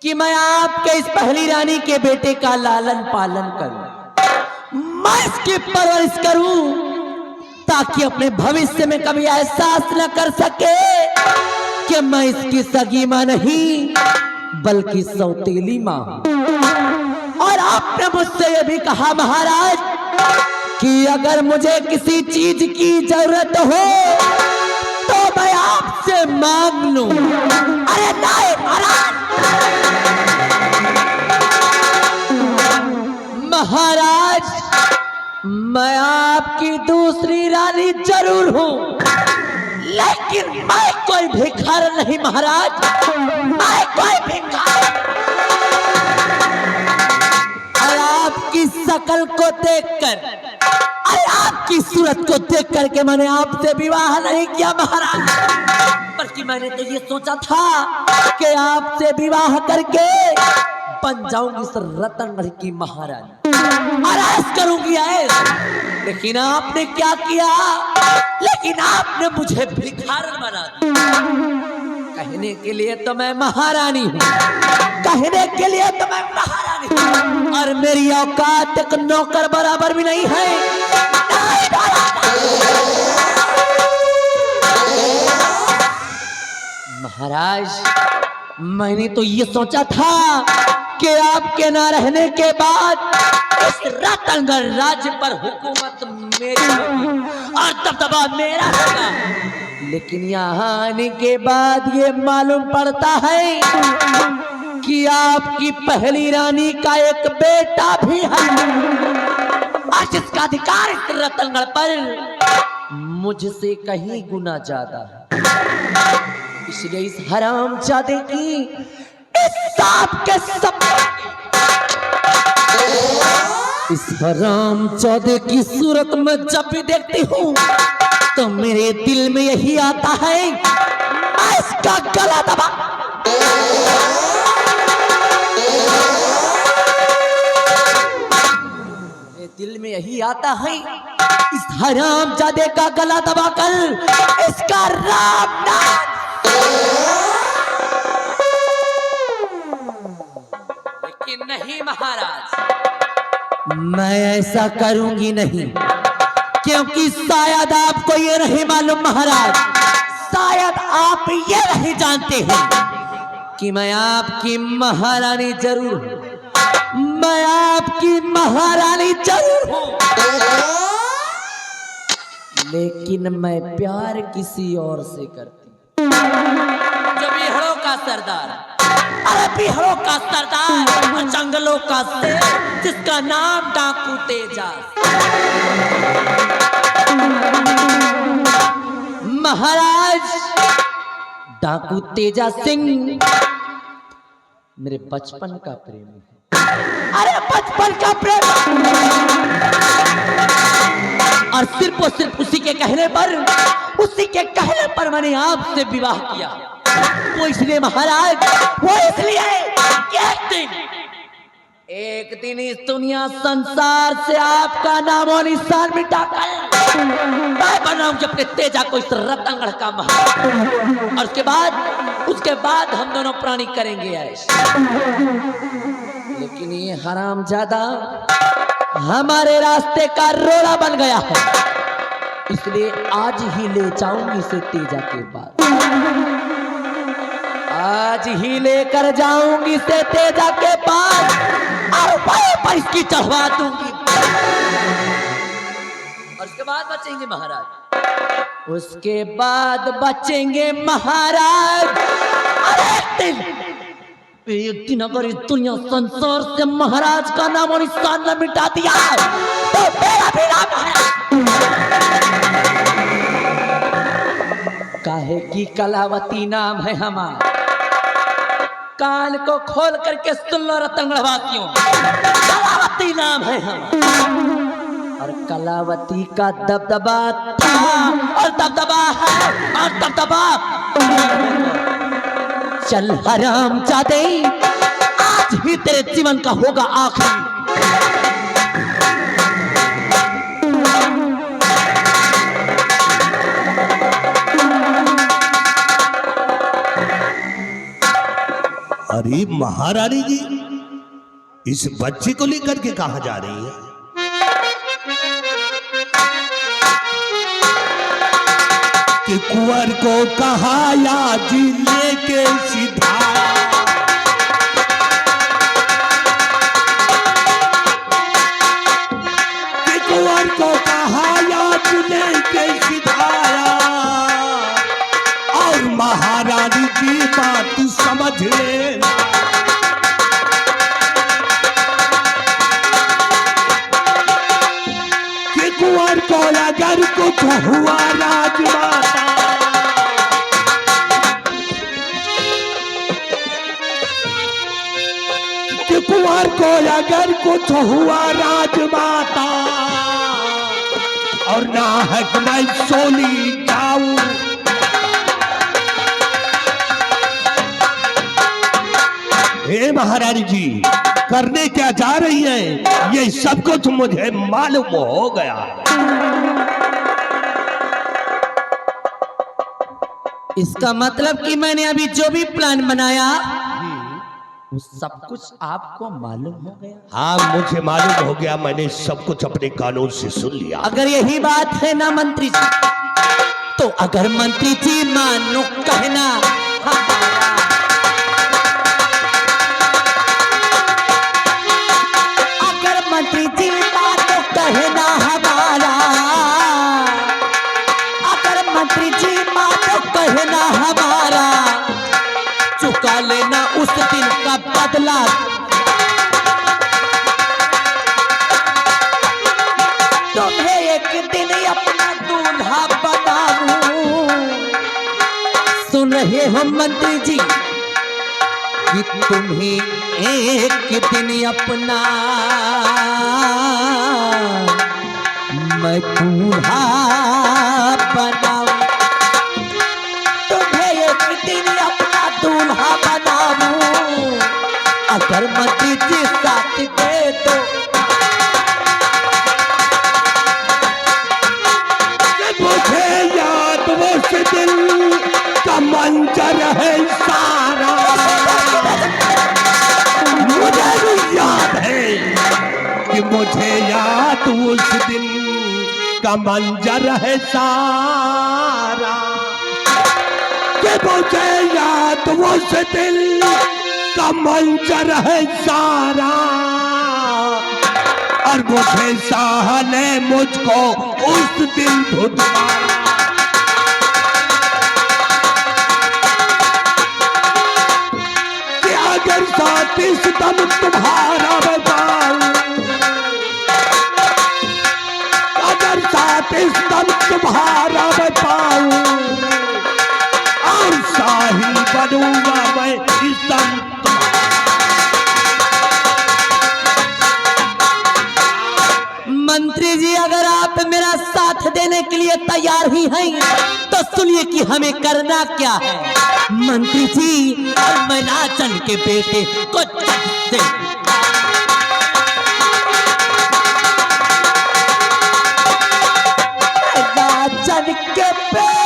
कि मैं आपके इस पहली रानी के बेटे का लालन पालन करूं, मैं इसकी परवरिश करूं, ताकि अपने भविष्य में कभी एहसास न कर सके कि मैं इसकी सगी मां नहीं बल्कि सौतेली मां हूं। और आपने मुझसे यह भी कहा महाराज कि अगर मुझे किसी चीज की जरूरत हो तो मैं आपसे मांग लूं। अरे नहीं महाराज, महाराज मैं आपकी दूसरी रानी जरूर हूं, लेकिन मैं कोई भिखारी नहीं महाराज, मैं कोई भिखारी। और आपकी शकल को देखकर, आपकी सूरत को देख करके मैंने आपसे विवाह नहीं किया महाराज, बल्कि मैंने तो ये सोचा था कि आपसे विवाह करके बन जाऊंगी इस रतनगढ़ की महारानी और ऐश करूंगी ऐश। लेकिन आपने क्या किया, लेकिन आपने मुझे भिखारन बना दिया। कहने के लिए तो मैं महारानी हूँ, कहने के लिए तो मैं महारानी हूँ, और मेरी औकात एक नौकर बराबर भी नहीं है। महाराज मैंने तो ये सोचा था कि आपके ना रहने के बाद इस रतनगढ़ राज्य पर हुकूमत मेरी होगी और दबदबा मेरा होगा, लेकिन यहाँ आने के बाद ये मालूम पड़ता है कि आपकी पहली रानी का एक बेटा भी है और जिसका अधिकार इस रतनगढ़ पर मुझसे कहीं गुना ज्यादा है। इसलिए इस हरामजादे की, इस सांप के इस हरामजादे की सूरत में जब भी देखती हूँ तो मेरे दिल में यही आता है मैं इसका गला दबा। मेरे दिल में यही आता है इस हरामजादे का गला दबाकर इसका राम नाम। लेकिन नहीं महाराज, मैं ऐसा करूंगी नहीं, क्योंकि शायद आपको ये नहीं मालूम महाराज, शायद आप ये नहीं जानते हैं कि मैं आपकी महारानी जरूर हूं, मैं आपकी महारानी जरूर हूं, लेकिन मैं प्यार किसी और से करती हूं। जो बिहारों का सरदार, अरे बिहारों का सरदार और जंगलों का शेर, जिसका नाम डाकू तेजास। महाराज डाकू तेजा सिंह मेरे बचपन का प्रेम है, अरे बचपन का प्रेम, और सिर्फ उसी के कहने पर, उसी के कहने पर मैंने आपसे विवाह किया। वो इसलिए महाराज, वो इसलिए एक दिन इस दुनिया संसार से आपका नामो निशान मिटाकर मैं बनाऊंगी अपने तेजा को इस रतनगढ़ का महाराज, और उसके बाद हम दोनों प्राणी करेंगे ऐसा। लेकिन ये हरामजादा हमारे रास्ते का रोड़ा बन गया है, इसलिए आज ही ले जाऊंगी इसे तेजा के पास, आज ही लेकर जाऊंगी इसे तेजा के पास और वहीं पर इसकी चढ़वा दूंगी, और उसके बाद बचेंगे महाराज, उसके बाद बचेंगे महाराज। अरे एक दिन अगर इस दुनिया संसार से महाराज का नाम और निशान न मिटा दिया तो मेरा भी नाम काहे की कलावती नाम है हमारा। कान को खोल करके सुन लो रतनगढ़ वासियों, कलावती नाम है हमारा, और कलावती का दबदबा था और दबदबा है और दबदबा। चल हरामजादे, आज ही तेरे जीवन का होगा आखिरी। अरे महारानी जी, इस बच्चे को लेकर के कहां जा रही है? कि कुंवर को कहा या जी लेके सीधा, कि कुंवर को कहा या जी लेके सिधाया, और महारानी की बात समझ लेना। कि कुंवर को अगर कुछ हुआ राजमाता, कि कुंवर को अगर कुछ हुआ राजमाता, और ना हक मैं सोली जाऊं, हे महारानी जी, करने क्या जा रही है ये सब कुछ मुझे मालूम हो गया। इसका मतलब कि मैंने अभी जो भी प्लान बनाया वो सब कुछ आपको मालूम हो गया? हाँ, मुझे मालूम हो गया, मैंने सब कुछ अपने कानों से सुन लिया। अगर यही बात है ना मंत्री जी, तो अगर मंत्री जी मानो कहना हमारा, अगर मंत्री जी मानो कहना हमारा, अगर मंत्री जी मानो कहना हमारा, चुका लेना उस दिन का बदला। तुम्हें एक दिन अपना दूल्हा बनाऊं। सुन रहे हो मंत्री जी कि तुम्हें एक दिन अपना मैं दूल्हा बनाऊं, तुम्हें एक दिन अपना दूल्हा बनाऊं, अगर मंत्री जी साथ दे दो। मुझे याद वो दिल का मंजर है सारा, मुझे भी याद है कि मुझे याद उस दिन का मंजर है सारा, कि मुझे याद उस दिल का मंजर है सारा, और मुझे शाह ने मुझको उस दिन धुतकारा। कि अगर साथ इस दम तुम्हारा बताऊं, अगर साथ इस दम तुम्हारा बताऊं, और शाही बनूंगा मैं इस दम। मंत्री जी, अगर आप मेरा साथ देने के लिए तैयार ही हैं तो सुनिए कि हमें करना क्या है। मंत्री जी, मैं राजन के बेटे को से राजन के बेटे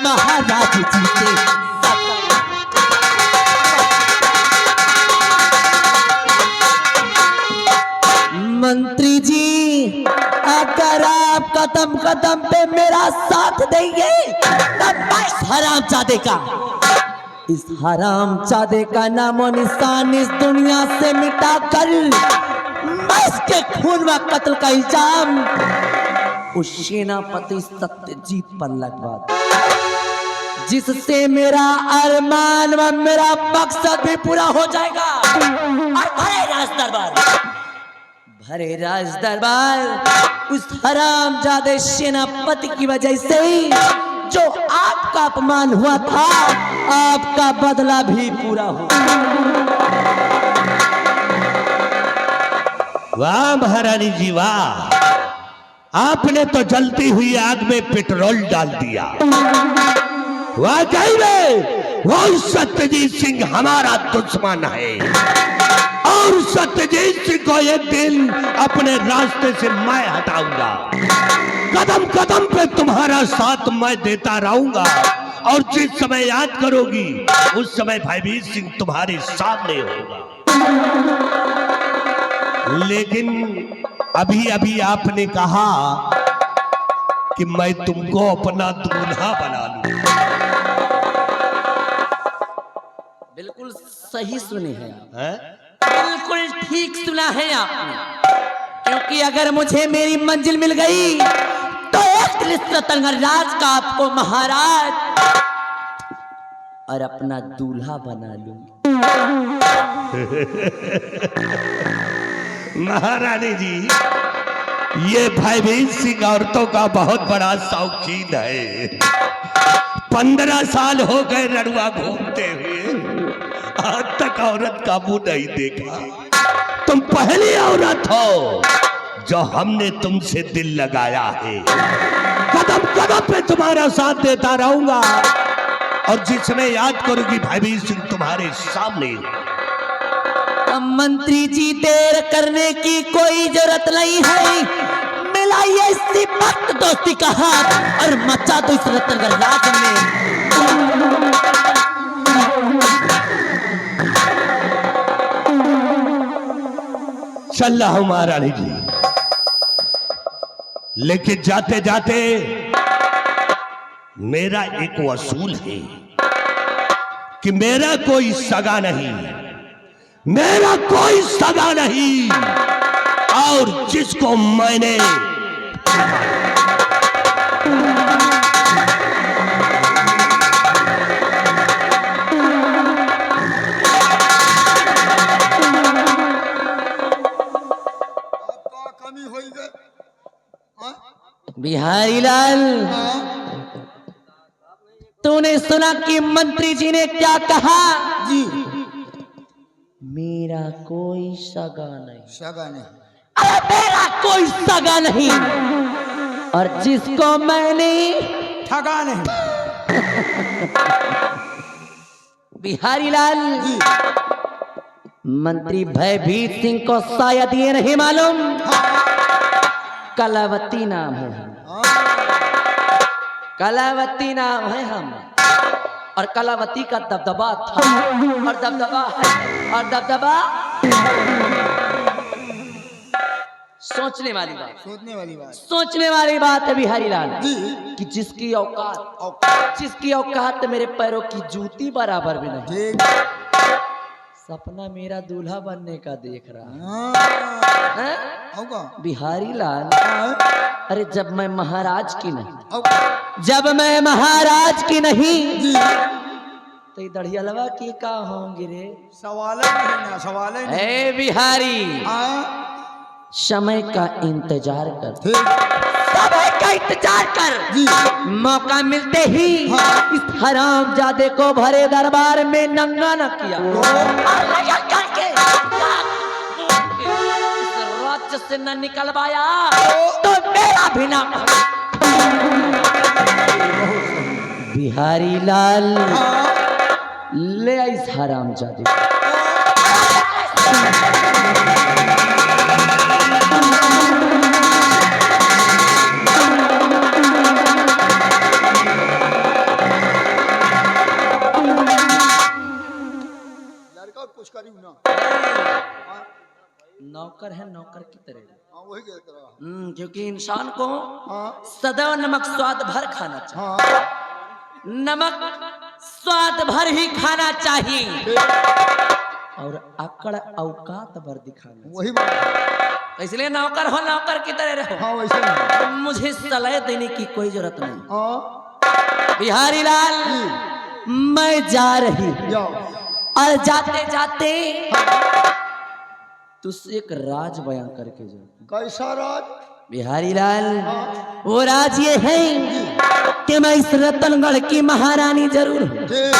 महाराज जी से मंत्री जी, अगर आप कदम कदम पे मेरा साथ देंगे तब इस हरामजादे का, इस हरामजादे का नामो निशान इस दुनिया से मिटा कर मैं इसके खून व कत्ल का इल्जाम उस सेनापति सत्यजीत पर लगवा दूं। जिससे मेरा अरमान व मेरा मकसद भी पूरा हो जाएगा। और भरे राज दरबार उस हरामजादे सेनापति की वजह से ही जो आपका अपमान हुआ था, आपका बदला भी पूरा हो। वाह महारानी जी वाह, आपने तो जलती हुई आग में पेट्रोल डाल दिया। वाकई में वो सत्यजीत सिंह हमारा दुश्मन है और सत्यजीत सिंह को एक दिन अपने रास्ते से मैं हटाऊंगा। कदम कदम पे तुम्हारा साथ मैं देता रहूंगा और जिस समय याद करोगी उस समय भयभीत सिंह तुम्हारे सामने होगा। लेकिन अभी अभी आपने कहा कि मैं तुमको अपना दूल्हा बना लूं। बिल्कुल सही सुने हैं आप, है? बिल्कुल ठीक सुना है आपने, क्योंकि अगर मुझे मेरी मंजिल मिल गई तो एक रतनगढ़ राज का आपको महाराज और अपना दूल्हा बना लूंगी। महारानी जी, ये भयभीत सिंह औरतों का बहुत बड़ा शौकीन है। 15 साल हो गए रड़ुआ घूमते हुए, आज तक औरत का मुंह नहीं देखा। तुम पहली औरत हो जो हमने तुमसे दिल लगाया है। कदम कदम पे तुम्हारा साथ देता रहूंगा और जिसमें याद करोगी भयभीत सिंह तुम्हारे सामने। मंत्री जी, देर करने की कोई जरूरत नहीं है। मिलाइए इसी वक्त दोस्ती का हाथ और मचा दो इस रतनगढ़ राज में। चल रहा हूं महारानी जी, लेकिन जाते जाते मेरा एक वसूल है कि मेरा कोई सगा नहीं, मेरा कोई सगा नहीं, और जिसको मैंने बिहारी लाल, तूने सुना कि मंत्री जी ने क्या कहा? जी, मेरा कोई सगा नहीं। सगा नहीं? अरे मेरा कोई सगा नहीं, और जिसको मैंने ठगा नहीं। बिहारी लाल जी, मंत्री भयभीत सिंह को शायद ये नहीं मालूम, कलावती नाम है हम, कलावती नाम है हम, और कलावती का दबदबा था और दबदबा है और दबदबा। सोचने वाली बात, सोचने वाली बात, सोचने वाली बात है बिहारी लाल जी, कि जिसकी औकात मेरे पैरों की जूती बराबर भी नहीं, ठीक, सपना मेरा दूल्हा बनने का देख रहा हाँ, है होगा, बिहारी लाल। हाँ, अरे जब मैं महाराज की नहीं, होगा, जब मैं महाराज की नहीं जी, तो दढ़ियलवा की का होंगे रे? सवाल ही नहीं ना, सवाल ही नहीं। ए बिहारी, हाँ, समय का इंतजार कर, ठीक, समय का इंतजार कर। जी, मौका मिलते ही हाँ। इस हरामजादे को भरे दरबार में नंगा न किया और लगा करके इस राज्य से न निकलवाया तो मेरा भी नाम। बिहारी लाल, हाँ, ले आ इस हरामजादे को। लड़का कुछ करी ना, नौकर है, नौकर की तरह। हाँ, वही कह रहा। क्योंकि इंसान को हाँ, सदैव नमक स्वाद भर खाना चाहिए, हाँ, नमक स्वाद भर ही खाना चाहिए ठीक, और अकड़ औकात भर दिखाना चाहिए। वही बात, इसलिए नौकर हो, नौकर की तरह रहो। हाँ, वैसे नहीं, मुझे सलाह देने की कोई जरूरत नहीं। हाँ, बिहारी लाल मैं जा रही हूं जाओ। और जाते जाते तुझसे एक राज बयान करके जाऊं। कैसा राज? बिहारी लाल वो राज ये है कि मैं इस रतनगढ़ की महारानी जरूर हूँ। ठीक।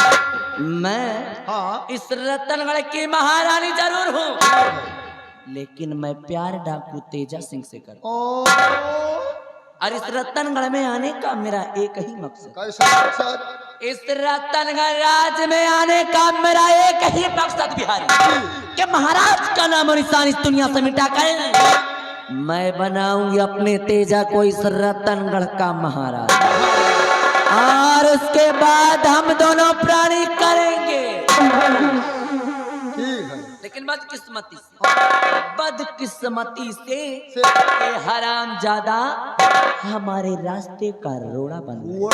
मैं हाँ। इस रतनगढ़ की महारानी जरूर हूँ, लेकिन मैं प्यार डाकू तेजा सिंह से करता हूँ। ओ और इस रतनगढ़ में आने का मेरा एक ही मकसद, कैसा मकसद? इस रतनगढ़ राज में आने का मेरा एक ही मकसद बिहारी, कि महाराज का नाम और निशान इस दुनिया से मिटा कर मैं बनाऊंगी अपने तेजा को इस रतनगढ़ का महाराज, और उसके बाद हम दोनों प्राणी करेंगे। ठीक है। लेकिन बदकिस्मती से ये हराम ज्यादा हमारे रास्ते का रोड़ा बन गया,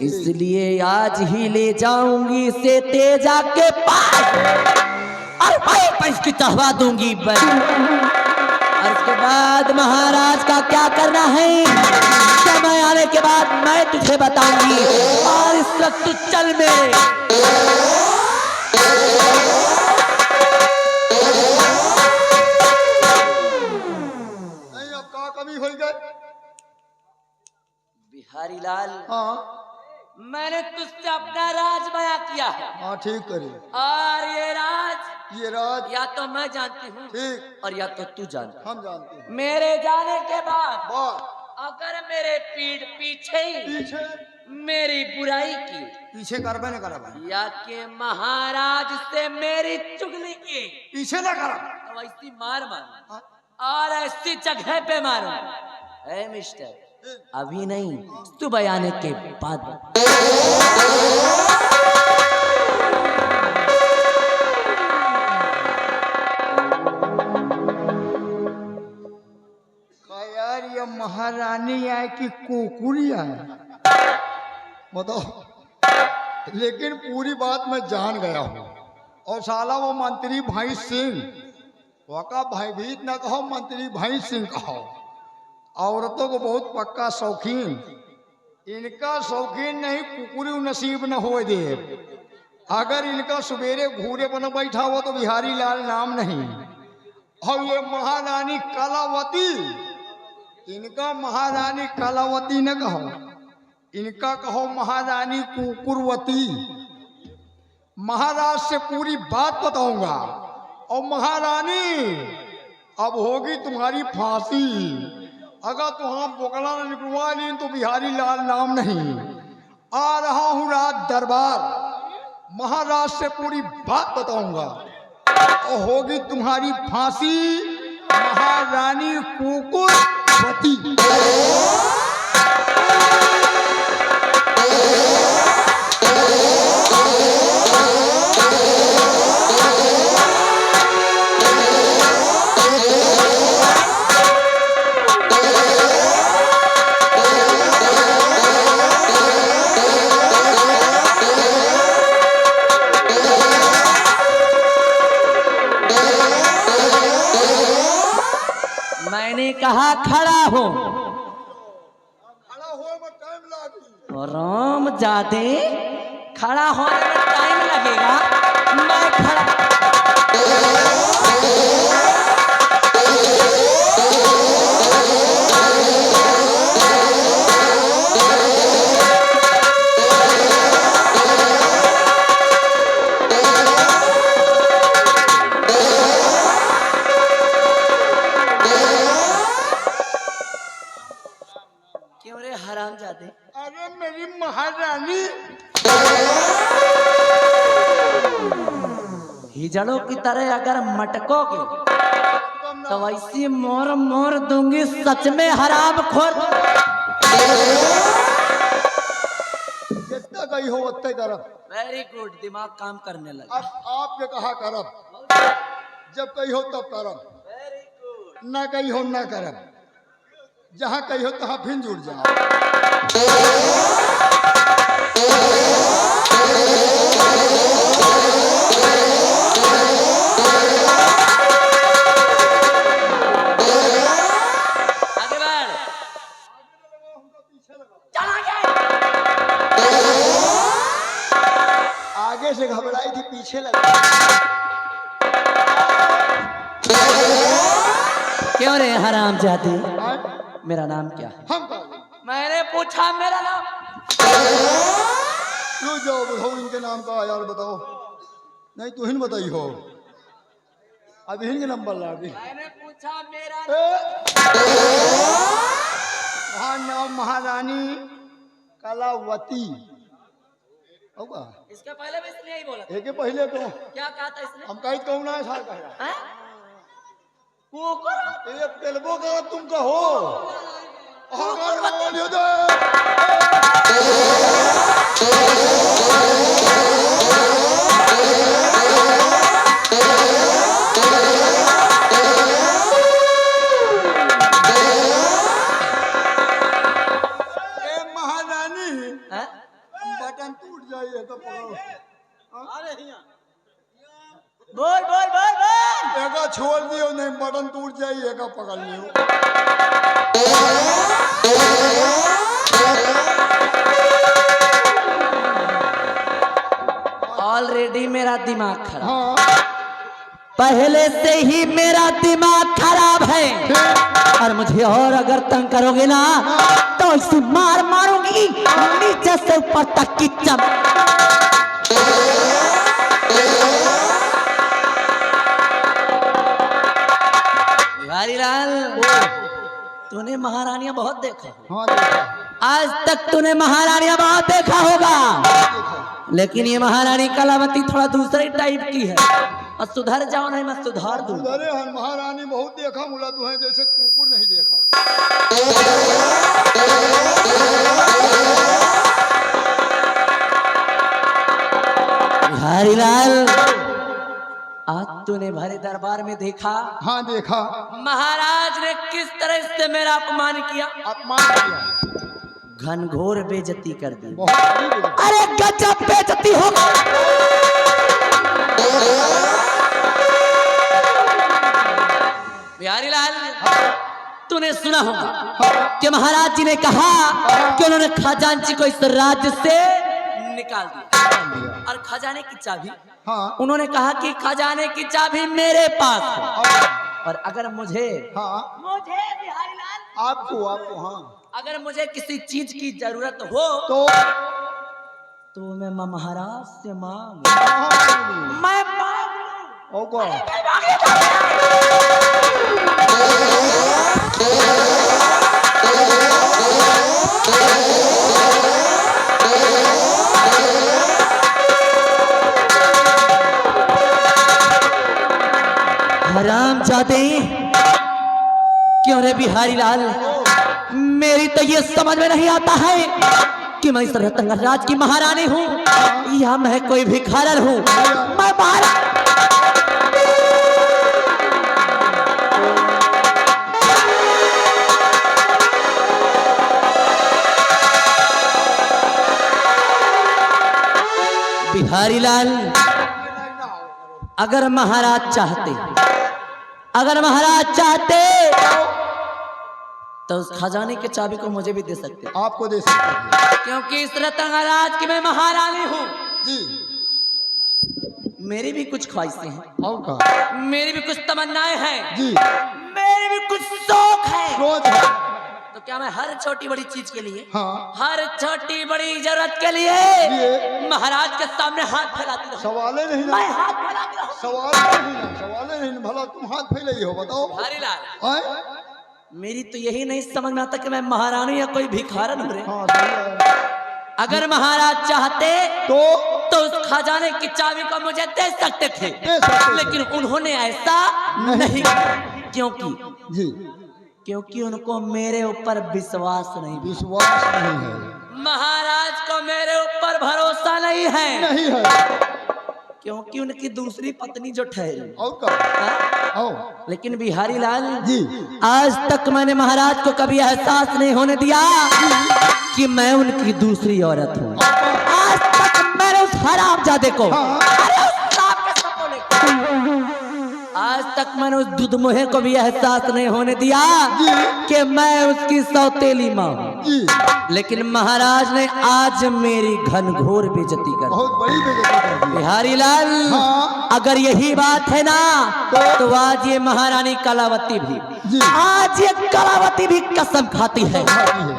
इसलिए आज ही ले जाऊंगी इसे तेजा के पास और भाई पैस की चढ़वा दूंगी बस। और उसके बाद महाराज का क्या करना है समय आने के बाद मैं तुझे बताऊंगी। और इस वक्त तू चल मेरे। नहीं अब का कमी हो गए? बिहारी लाल हाँ मैंने तुझसे अपना राज बयां किया है, हाँ ठीक करे। और ये राज या तो मैं जानती हूँ ठीक। और या तो तू जानती है। हम जानते हैं। मेरे जाने के बाद बात अगर मेरे पीठ पीछे पीछे मेरी बुराई की पीछे करबे न करब। या कि महाराज से मेरी चुगली की पीछे न करब। तो ऐसी मार मारूं और ऐसी जगह पे मारूं। ए मिस्टर अभी नहीं, सुबह आने के बाद। यार ये महारानी आए कि कुकुरी आए बताओ। लेकिन पूरी बात मैं जान गया हूँ। और साला वो मंत्री भाई सिंह वका भयभीत न कहो, मंत्री भाई सिंह कहो। औरतों को बहुत पक्का शौकीन, इनका शौकीन नहीं कुकुरी नसीब न हो दे। अगर इनका सवेरे घूरे पर बैठा हुआ तो बिहारी लाल नाम नहीं। और ये महारानी कलावती, इनका महारानी कलावती न कहो, इनका कहो महारानी कुकुरवती। महाराज से पूरी बात बताऊंगा। और महारानी अब होगी तुम्हारी फांसी। अगर तुम बोकला न निकलवा ली तो बिहारी लाल नाम नहीं। आ रहा हूं रात दरबार, महाराज से पूरी बात बताऊंगा और होगी तुम्हारी फांसी। महारानी कुकुरवती। मैंने कहा खड़ा हो। खड़ा हो में टाइम लागी। राम जादे खड़ा होने में टाइम लगेगा। मैं खड़ा क्यों रे हराम जादे? अरे मेरी महारानी हिजड़ों की तरह अगर मटकोगे तो वैसी मोर मोर दूंगी। सच में हराम खोर। जितना गई हो उतने तरफ। वेरी गुड, दिमाग काम करने लगा। अब आपने कहा करब, जब कही हो तब करब, वेरी गुड। ना कही हो ना करब। जहाँ कही हो तहाँ फिर जुड़ जाओ। आगे बढ़। चला घबराई थी, पीछे लगा। क्यों रे हराम जाती, हाँ? मेरा नाम क्या है? हम कहा मैंने पूछा मेरा नाम। क्यों जाओ बताओ इनके नाम का यार, बताओ। नहीं तू ही बताई हो, अब इनके नंबर ला दी। मैंने पूछा मेरा हाँ नाम महारानी कलावती होगा। इसके पहले भी इसने यही बोला। एक पहले तो क्या कहा था इसने? हम कहीं कहूँ ना साल कह रहा हैं? कुकुर? एक तेलबो का तुम कहो महारानी हैं? बटन टूट जाइए तो पकड़ो। बोल बोल बोल बोल। एका छोड़ दियो, नहीं बटन टूट जाइए, एका पकड़ लियो। ऑलरेडी मेरा दिमाग खराब, हाँ पहले से ही मेरा दिमाग खराब है, और मुझे और अगर तंग करोगे ना तो इसे मार मारूंगी नीचे से ऊपर तक की चम। बिहारीलाल, तूने महारानियां बहुत देखा, हाँ देखा, आज तक तूने महारानियां बहुत देखा होगा, देखा। लेकिन ये महारानी कलावती थोड़ा दूसरे टाइप की है। और सुधर जाओ नहीं मैं सुधार दूं। अरे हम महारानी बहुत देखा, मुला तू है जैसे कुकुर नहीं देखा। बिहारीलाल, आज तूने भरे दरबार में देखा हाँ देखा, महाराज ने किस तरह से मेरा अपमान किया, अपमान किया, घनघोर बेइज्जती कर दी। बहुत बड़ी बेइज्जती। अरे गजब बेइज्जती हो बिहारीलाल, तूने सुना होगा कि महाराज जी ने कहा कि उन्होंने खजांची को इस राज्य से निकाल दिया, और खजाने की चाबी, हाँ उन्होंने कहा कि खजाने की चाबी मेरे पास है, और अगर मुझे बिहारीलाल आपको हाँ अगर मुझे किसी चीज की जरूरत हो तो मैं महाराज से मांग, मैं मांग लूं। होगा। हरामजादे, क्यों रे बिहारीलाल, मेरी तो ये समझ में नहीं आता है कि मैं इस रतनगढ़ राज की महारानी हूँ या मैं कोई भिखारन हूँ। मैं बिहारीलाल, अगर महाराज चाहते तो उस खजाने के चाबी को मुझे भी दे सकते, आपको दे सकते हैं। क्योंकि इस रतनगढ़ राज की मैं महारानी हूँ। जी मेरी भी कुछ ख्वाहिशें हैं, और का मेरी भी कुछ तमन्नाएं हैं, जी मेरी भी कुछ शौक है। रोज है। तो क्या मैं हर छोटी बड़ी चीज के लिए, हाँ हर छोटी बड़ी जरूरत के लिए ये महाराज के सामने हाथ फैलाती रहूं? सवाले नहीं ना, मैं हाथ फैलाती रहूं? सवाले नहीं ना, भला तुम हाथ फैले ही हो, बताओ। बिहारीलाल, आए? मेरी तो यही नहीं समझ में आता कि मैं महारानी या कोई भिखारन हूँ रे। हाँ सही है। अगर महाराज चाहते तो उस खजाने की चाबी को मुझे दे सकते थे, दे सकते थे। लेकिन उन्होंने ऐसा नहीं किया। जी क्योंकि उनको मेरे ऊपर विश्वास नहीं, विश्वास नहीं है, महाराज को मेरे ऊपर भरोसा नहीं है, नहीं है। क्योंकि उनकी दूसरी पत्नी जो ठहरी। और का हाँ? आओ लेकिन बिहारीलाल जी आज तक मैंने महाराज को कभी एहसास नहीं होने दिया कि मैं उनकी दूसरी औरत हूँ। आज तक मैंने उस हरामजादे को, अरे उस सांप के सपोले को, आज तक मैंने उस दुधमुहे को भी एहसास नहीं होने दिया कि मैं उसकी सौतेली माँ हूँ। जी लेकिन महाराज ने आज मेरी घनघोर बेइज्जती कर दी। बहुत बड़ी बेइज्जती कर दी। बिहारी लाल, हाँ। अगर यही बात है ना तो आज ये महारानी कलावती भी, जी। आज ये कलावती भी कसम खाती है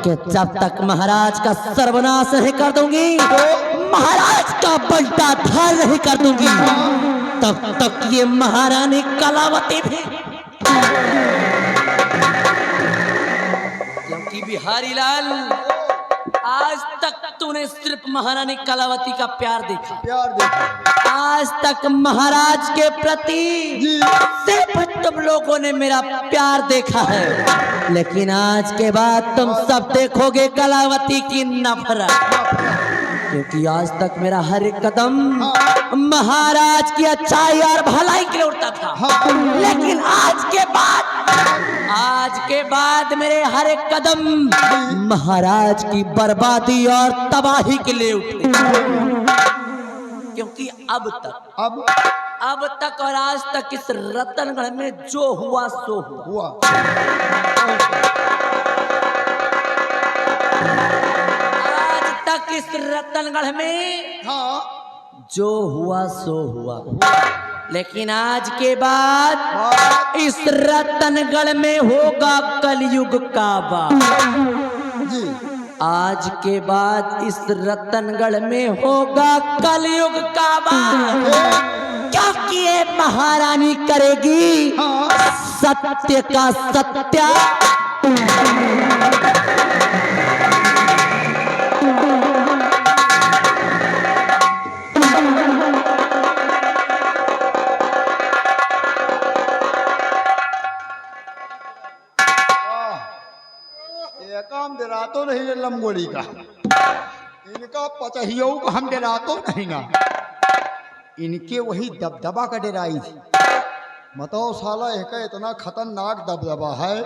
कि जब तक महाराज का सर्वनाश नहीं कर दूंगी, महाराज का बंटा धार नहीं कर दूंगी, तब तक ये महारानी कलावती भी। क्योंकि बिहारी लाल, आज तक तूने सिर्फ महारानी कलावती का प्यार देखा, प्यार देखा। आज तक महाराज के प्रति जी। सिर्फ तुम लोगों ने मेरा प्यार देखा है, लेकिन आज के बाद तुम सब देखोगे कलावती की नफरत। क्योंकि आज तक मेरा हर एक कदम महाराज की अच्छाई और भलाई के लिए उठता था, लेकिन आज के बाद मेरे हर एक कदम महाराज की बर्बादी और तबाही के लिए उठे। क्योंकि अब तक और आज तक इस रतनगढ़ में जो हुआ सो हुआ। आज तक इस रतनगढ़ में जो हुआ सो हुआ, लेकिन आज के बाद इस रतनगढ़ में होगा कलयुग का वार। आज के बाद इस रतनगढ़ में होगा कलयुग का वार, क्योंकि ये महारानी करेगी सत्य का सत्या। हम डरातो नहीं है लमगोड़ी का, इनका पचहियों को हम डरातो नहीं ना, इनके वही दबदबा का डराई थी। बताओ साला इनका इतना खतरनाक दबदबा है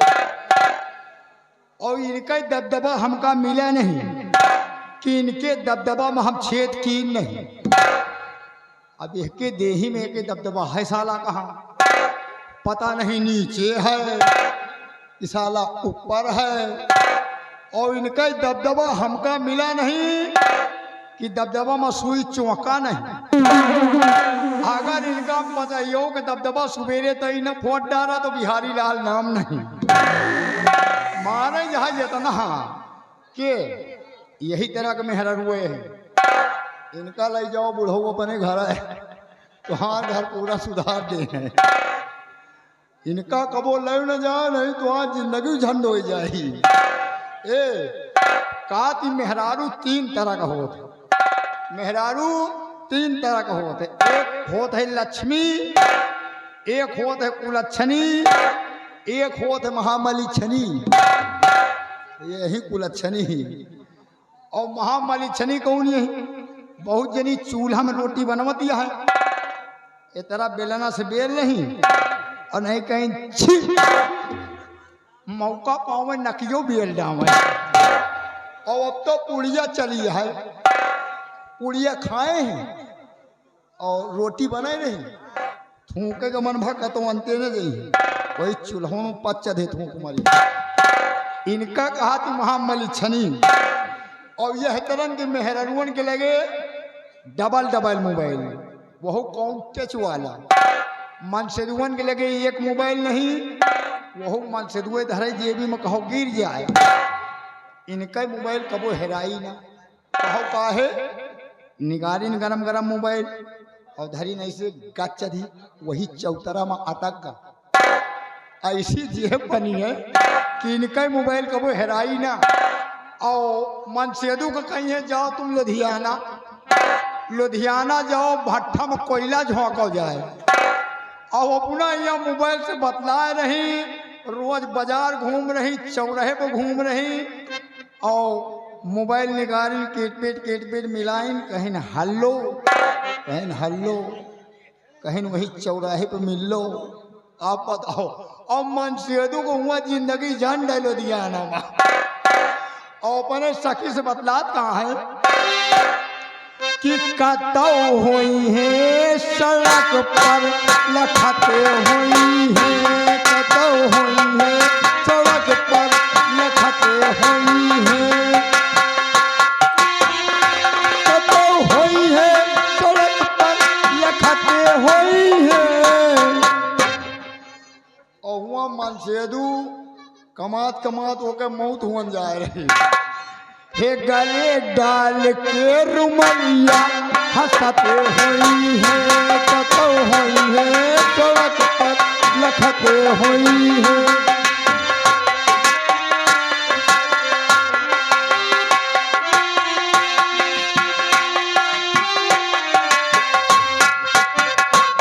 और इनका दबदबा हमका मिला नहीं कि इनके दबदबा में हम छेद की नहीं। अब इसके देही में एक दबदबा है साला कहाँ पता नहीं, नीचे है कि साला ऊपर है, और इनका दबदबा हमका मिला नहीं कि दबदबा में सुई चौंका नहीं। अगर इनका बताइयो कि दबदबा सवेरे तई न फोट डाला तो बिहारी लाल नाम नहीं मारे जहाँ इतना के यही तरह के मेहर हुए हैं। इनका ले जाओ बुढ़ो अपने घर है तो हाँ घर पूरा सुधार दे हैं। इनका कबो ले न जा नहीं तो आज जिंदगी झंड हो जाएगी। काती मेहरारू तीन तरह का होते, मेहरारू तीन तरह का होते। एक होत है लक्ष्मी, एक होत है कुलच्छनी, एक होत है महामलिछनी। यही कुलच्छनी ही और महामलिछनी कौन यही बहुत जनी चूल्हा में रोटी बनवती है, ये तरह बेलना से बेल नहीं और नहीं कहीं छी मौका पाओ में नकियो बेल डावे। और अब तो पुड़िया चली है, पुड़िया खाए हैं और रोटी बनाए नहीं, थूके का मन भा तो अंते न गई वही चूल्हों में पच्चा दे थूक मरी। इनका कहा थी महामलिछनी और यह तरह के मेहररुअन के लगे डबल मोबाइल, वह कौन टच वाला। मनसेरुअन के लगे एक मोबाइल नहीं, वह मनसेरुए धरे जेबी में कहो गिर जाए। इनका मोबाइल कबो हेराई ना, कहो काहे निगारी गरम गरम मोबाइल और धरी नहीं से गच्च दी वही चौतरा में अटक गा। ऐसी जेब बनी है कि इनका मोबाइल कबो हेराई ना। और मनसेदू का कहीं है जाओ तुम लुधियाना जाओ भट्ठा में कोयला झोंको जाए और अपना यहाँ मोबाइल से बतलाए रही, रोज बाजार घूम रही, चौराहे पर घूम रही और मोबाइल निकाली केट मिलाइन कहीं हल्लो कहीं वही चौराहे पे मिल लो। आप बताओ और मनसेदू को हुआ जिंदगी जान डालो दिया ना और अपने सखी से बतलात कहाँ है कि कतौ हुई है सड़क पर लखते हुई है, कतौ हुई है सड़क पर लखते हुई है। सेदू कमात कमात होकर मौत हुन जा रही। हे गले डाल के रुमैया हंसते हुई है